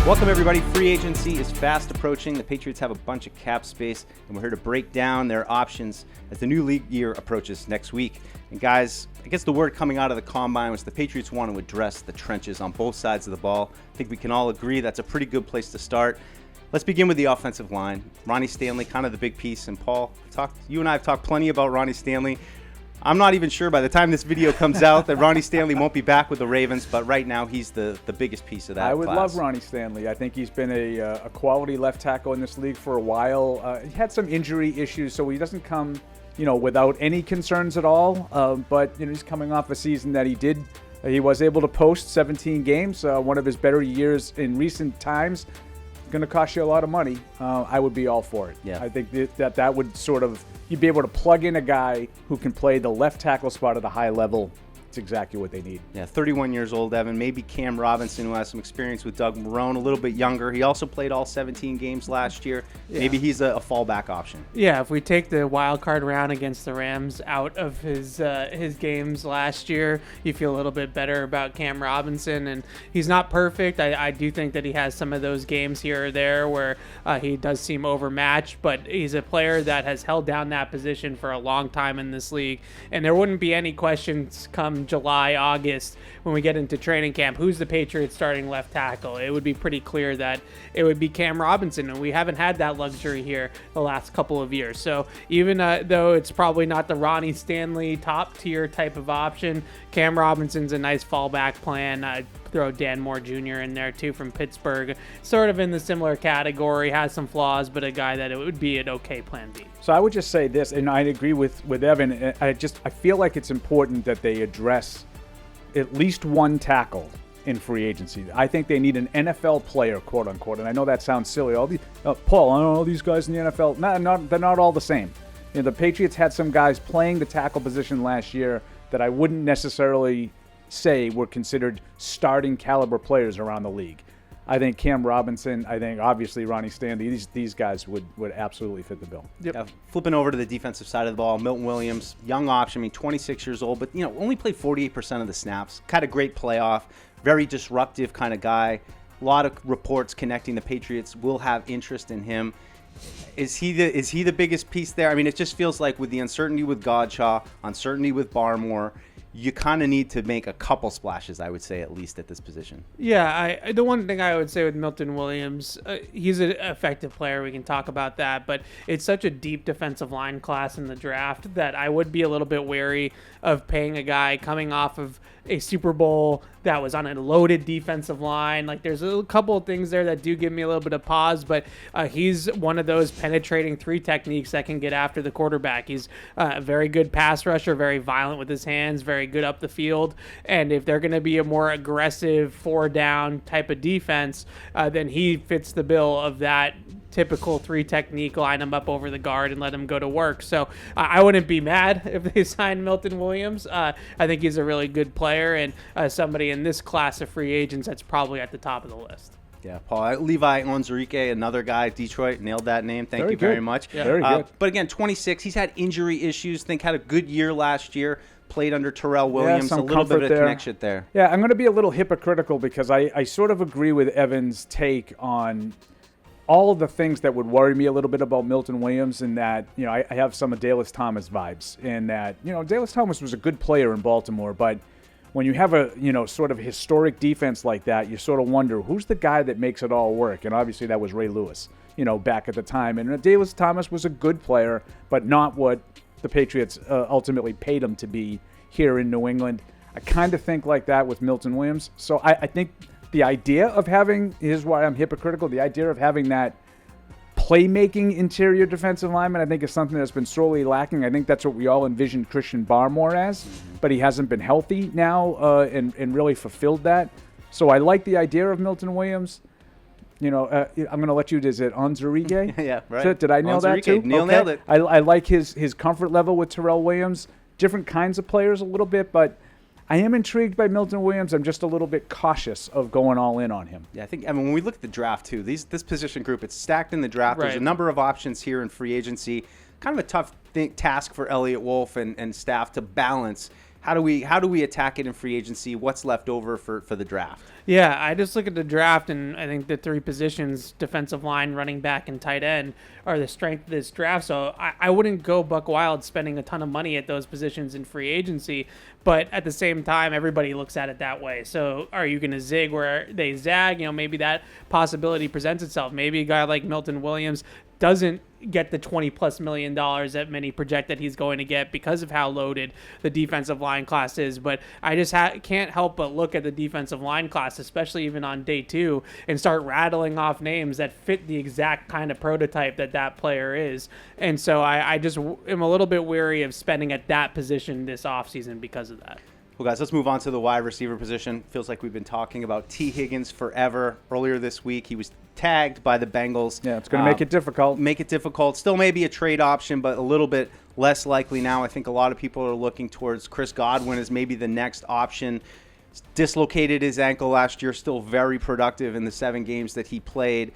Welcome, everybody. Free agency is fast approaching. The Patriots have a bunch of cap space, and we're here to break down their options as the new league year approaches next week. And guys, I guess the word coming out of the combine was the Patriots want to address the trenches on both sides of the ball. I think we can all agree that's a pretty good place to start. Let's begin with the offensive line. Ronnie Stanley, kind of the big piece. And Paul, you and I have talked plenty about Ronnie Stanley. I'm not even sure by the time this video comes out that Ronnie Stanley won't be back with the Ravens, but right now he's the biggest piece of that I would class. love Ronnie Stanley. I think he's been a quality left tackle in this league for a while. He had some injury issues, so he doesn't come, without any concerns at all. But he's coming off a season that he was able to post 17 games, one of his better years in recent times. Going to cost you a lot of money. I would be all for it. Yeah. I think that would sort of, you'd be able to plug in a guy who can play the left tackle spot at a high level. It's exactly what they need. Yeah, 31 years old, Evan. Maybe Cam Robinson, who has some experience with Doug Marrone, a little bit younger. He also played all 17 games last year. Yeah. Maybe he's a fallback option. Yeah, if we take the wild card round against the Rams out of his games last year, you feel a little bit better about Cam Robinson. And he's not perfect. I do think that he has some of those games here or there where he does seem overmatched, but he's a player that has held down that position for a long time in this league. And there wouldn't be any questions come July, August, when we get into training camp, who's the Patriots starting left tackle? It would be pretty clear that it would be Cam Robinson, and we haven't had that luxury here the last couple of years. So even though it's probably not the Ronnie Stanley top tier type of option, Cam Robinson's a nice fallback plan. I'd throw Dan Moore Jr. in there too from Pittsburgh, sort of in the similar category, has some flaws, but a guy that it would be an okay plan B. So I would just say this, and I agree with Evan. I feel like it's important that they address at least one tackle in free agency. I think they need an NFL player, quote unquote. And I know that sounds silly. All these Paul, I don't know, all these guys in the NFL, they're not all the same. The Patriots had some guys playing the tackle position last year that I wouldn't necessarily say were considered starting caliber players around the league. I think Cam Robinson, I think obviously Ronnie Stanley, these guys would absolutely fit the bill. Yep. Flipping over to the defensive side of the ball, Milton Williams, young option, 26 years old, but only played 48% of the snaps. Kind of great playoff, very disruptive kind of guy. A lot of reports connecting the Patriots will have interest in him. Is he the biggest piece there? It just feels like with the uncertainty with Godwin, uncertainty with Barmore, you kind of need to make a couple splashes, I would say, at least at this position. Yeah, the one thing I would say with Milton Williams, he's an effective player. We can talk about that, but it's such a deep defensive line class in the draft that I would be a little bit wary of paying a guy coming off of a Super Bowl that was on a loaded defensive line. Like, there's a couple of things there that do give me a little bit of pause, but he's one of those penetrating three techniques that can get after the quarterback. He's a very good pass rusher, very violent with his hands, very good up the field. And if they're going to be a more aggressive four-down type of defense, then he fits the bill of that typical three technique, line him up over the guard and let him go to work. So I wouldn't be mad if they signed Milton Williams. I think he's a really good player and somebody in this class of free agents that's probably at the top of the list. Yeah, Paul. Levi Onwuzurike, another guy, Detroit, nailed that name. Thank you very much. Yeah. Very good. But again, 26, he's had injury issues. Had a good year last year. Played under Terrell Williams, a little bit of a connection there. Yeah, I'm going to be a little hypocritical because I sort of agree with Evan's take on all of the things that would worry me a little bit about Milton Williams, in that, I have some of Dallas Thomas vibes, in that, Dallas Thomas was a good player in Baltimore, but when you have a, sort of historic defense like that, you sort of wonder who's the guy that makes it all work. And obviously that was Ray Lewis, back at the time. And Dallas Thomas was a good player, but not what the Patriots ultimately paid him to be here in New England. I kind of think like that with Milton Williams. So I think the idea of having, here's why I'm hypocritical, the idea of having that playmaking interior defensive lineman, I think, is something that's been sorely lacking. I think that's what we all envisioned Christian Barmore as, but he hasn't been healthy now and really fulfilled that. So I like the idea of Milton Williams. I'm going to let you, is it Onwuzurike? Yeah, right. Did I nail that too? Nailed it. I like his comfort level with Terrell Williams. Different kinds of players a little bit, but I am intrigued by Milton Williams. I'm just a little bit cautious of going all in on him. Yeah, I think, when we look at the draft, too, this position group, it's stacked in the draft. Right. There's a number of options here in free agency. Kind of a tough task for Elliott Wolf and staff to balance How do we attack it in free agency? What's left over for the draft? Yeah, I just look at the draft, and I think the three positions, defensive line, running back, and tight end, are the strength of this draft. So I wouldn't go buck wild spending a ton of money at those positions in free agency. But at the same time, everybody looks at it that way. So are you going to zig where they zag? Maybe that possibility presents itself. Maybe a guy like Milton Williams doesn't get the $20+ million that many project that he's going to get because of how loaded the defensive line class is. But I just can't help but look at the defensive line class, especially even on day 2, and start rattling off names that fit the exact kind of prototype that player is. And so I just am a little bit weary of spending at that position this offseason because of that. Well, guys, let's move on to the wide receiver position. Feels like we've been talking about T. Higgins forever. Earlier this week, he was tagged by the Bengals. Yeah, it's going to make it difficult. Still maybe a trade option, but a little bit less likely now. I think a lot of people are looking towards Chris Godwin as maybe the next option. Dislocated his ankle last year, still very productive in the 7 games that he played.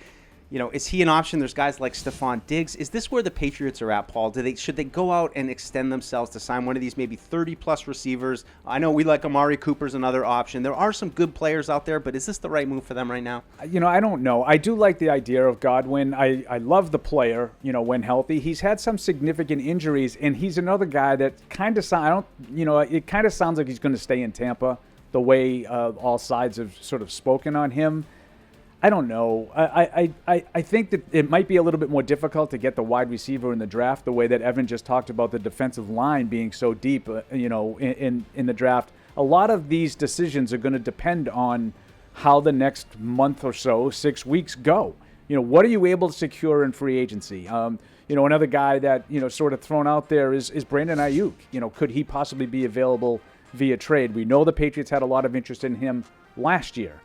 Is he an option? There's guys like Stephon Diggs. Is this where the Patriots are at, Paul? Should they go out and extend themselves to sign one of these maybe 30+ receivers? I know we like Amari Cooper's another option. There are some good players out there, but is this the right move for them right now? I don't know. I do like the idea of Godwin. I love the player, when healthy. He's had some significant injuries, and he's another guy that kind of it kind of sounds like he's going to stay in Tampa the way all sides have sort of spoken on him. I don't know. I think that it might be a little bit more difficult to get the wide receiver in the draft, the way that Evan just talked about the defensive line being so deep, in the draft. A lot of these decisions are going to depend on how the next month or so, 6 weeks go. What are you able to secure in free agency? Another guy that, sort of thrown out there is Brandon Ayuk. Could he possibly be available via trade? We know the Patriots had a lot of interest in him last year.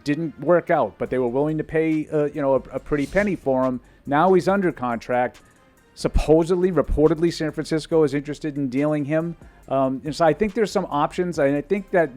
Didn't work out, but they were willing to pay, a pretty penny for him. Now he's under contract. Reportedly, San Francisco is interested in dealing him. And so I think there's some options. And I think that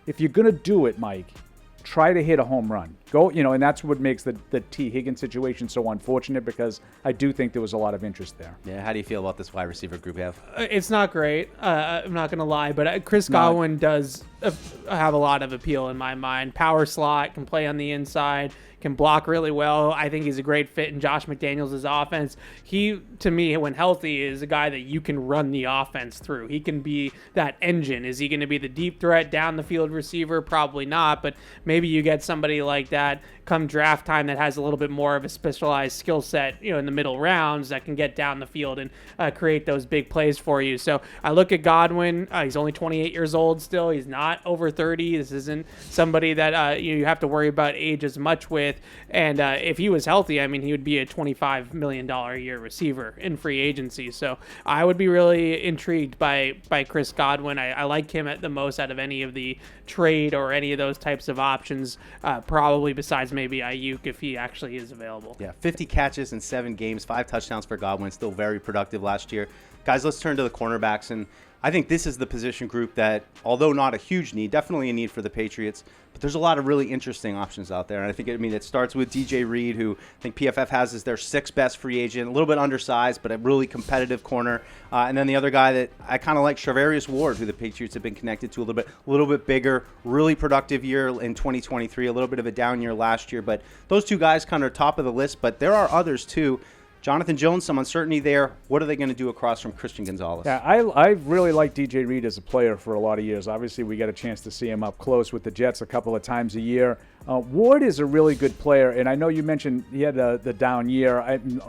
if you're going to do it, Mike, try to hit a home run. Go, and that's what makes the T. Higgins situation so unfortunate, because I do think there was a lot of interest there. Yeah, how do you feel about this wide receiver group, Ev? It's not great. I'm not going to lie, but Chris Godwin does have a lot of appeal in my mind. Power slot, can play on the inside, can block really well. I think he's a great fit in Josh McDaniels' offense. He, to me, when healthy, is a guy that you can run the offense through. He can be that engine. Is he going to be the deep threat down the field receiver? Probably not, but maybe you get somebody like that come draft time that has a little bit more of a specialized skill set, in the middle rounds that can get down the field and create those big plays for you. So I look at Godwin. He's only 28 years old still. He's not over 30. This isn't somebody that you have to worry about age as much with. And if he was healthy, he would be a $25 million a year receiver in free agency. So I would be really intrigued by Chris Godwin. I like him at the most out of any of the trade or any of those types of options, probably besides maybe Ayuk if he actually is available. Yeah, 50 catches in 7 games, 5 touchdowns for Godwin, still very productive last year. Guys, let's turn to the cornerbacks, and I think this is the position group that, although not a huge need, definitely a need for the Patriots, but there's a lot of really interesting options out there. And I think, it starts with DJ Reed, who I think PFF has as their 6th best free agent, a little bit undersized, but a really competitive corner. And then the other guy that I kind of like, Charvarius Ward, who the Patriots have been connected to a little bit bigger, really productive year in 2023, a little bit of a down year last year. But those 2 guys kind of are top of the list, but there are others too. Jonathan Jones, some uncertainty there. What are they going to do across from Christian Gonzalez? Yeah, I really like DJ Reed as a player for a lot of years. Obviously, we get a chance to see him up close with the Jets a couple of times a year. Ward is a really good player, and I know you mentioned he had the down year.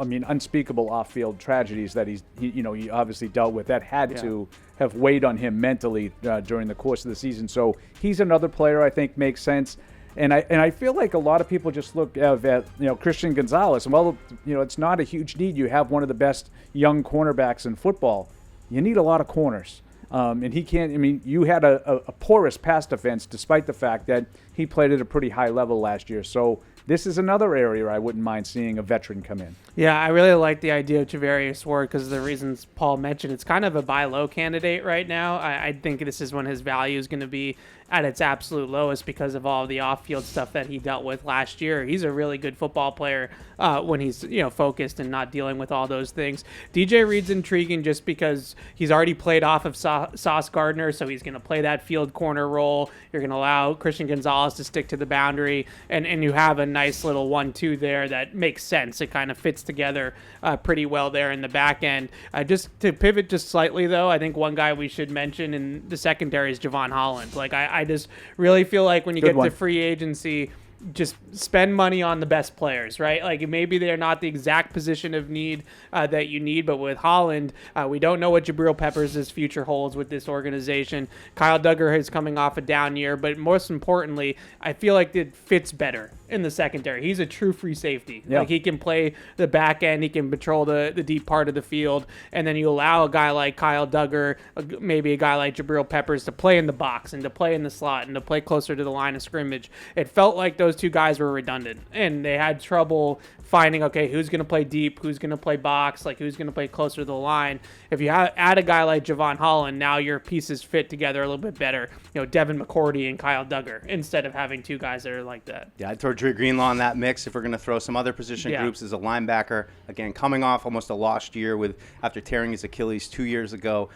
Unspeakable off-field tragedies that he obviously dealt with. That had to have weighed on him mentally during the course of the season. So he's another player I think makes sense. And I feel like a lot of people just look at Christian Gonzalez, and it's not a huge need. You have one of the best young cornerbacks in football. You need a lot of corners. And he can't, you had a porous pass defense despite the fact that he played at a pretty high level last year. So this is another area I wouldn't mind seeing a veteran come in. Yeah, I really like the idea of Charvarius Ward because of the reasons Paul mentioned. It's kind of a buy low candidate right now. I think this is when his value is going to be at its absolute lowest because of all the off-field stuff that he dealt with last year. He's a really good football player when he's focused and not dealing with all those things. DJ Reed's intriguing just because he's already played off of Sauce Gardner, so he's going to play that field corner role. You're going to allow Christian Gonzalez to stick to the boundary, and you have a nice little 1-2 there that makes sense. It kind of fits together pretty well there in the back end. Just to pivot just slightly, though, I think one guy we should mention in the secondary is Javon Holland. Like, I just really feel like when you get to free agency, just spend money on the best players, right? Like, maybe they're not the exact position of need that you need, but with Holland, we don't know what Jabril Peppers' future holds with this organization. Kyle Duggar is coming off a down year, but most importantly, I feel like it fits better in the secondary. He's a true free safety. Yeah. Like, he can play the back end, he can patrol the deep part of the field, and then you allow a guy like Kyle Duggar, maybe a guy like Jabril Peppers to play in the box and to play in the slot and to play closer to the line of scrimmage. It felt like those two guys were redundant, and they had trouble finding, okay, who's going to play deep, who's going to play box, like who's going to play closer to the line. If you add a guy like Javon Holland, now your pieces fit together a little bit better. Devin McCourty and Kyle Duggar, instead of having two guys that are like that. Yeah, I'd throw Dre Greenlaw in that mix if we're going to throw some other position groups as a linebacker. Again, coming off almost a lost year after tearing his Achilles 2 years ago.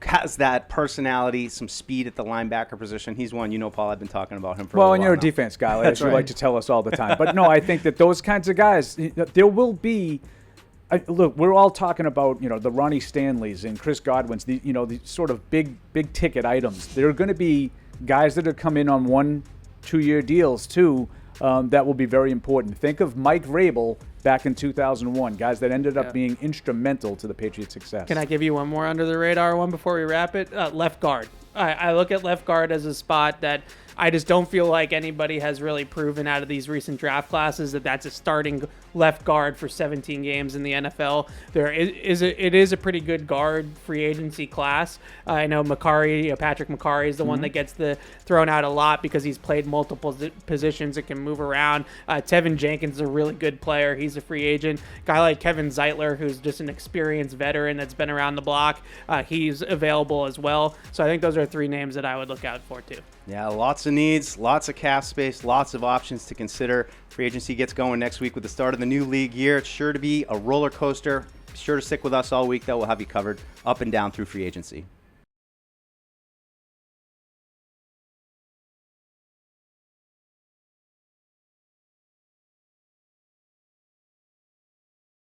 Has that personality, some speed at the linebacker position. He's one, Paul, I've been talking about him for a while. Well, and you're a now. defense guy, as you like to tell us all the time. But no, I think that those kinds of guys, there will be. Look, we're all talking about the Ronnie Stanleys and Chris Godwins, the sort of big ticket items. There are going to be guys that have come in on 1-2 year deals too. That will be very important. Think of Mike Vrabel back in 2001, guys that ended up being instrumental to the Patriots' success. Can I give you one more under the radar one before we wrap it? Left guard. I look at left guard as a spot that I just don't feel like anybody has really proven out of these recent draft classes that that's a starting left guard for 17 games in the NFL. It is a pretty good guard free agency class. I know Patrick Macari is the one that gets thrown out a lot because he's played multiple positions and can move around. Tevin Jenkins is a really good player. He's a free agent. Guy like Kevin Zeitler, who's just an experienced veteran that's been around the block, he's available as well. So I think those are three names that I would look out for too. Yeah, lots of needs, lots of cap space, lots of options to consider. Free agency gets going next week with the start of the new league year. It's sure to be a roller coaster. Be sure to stick with us all week, though. We'll have you covered up and down through free agency.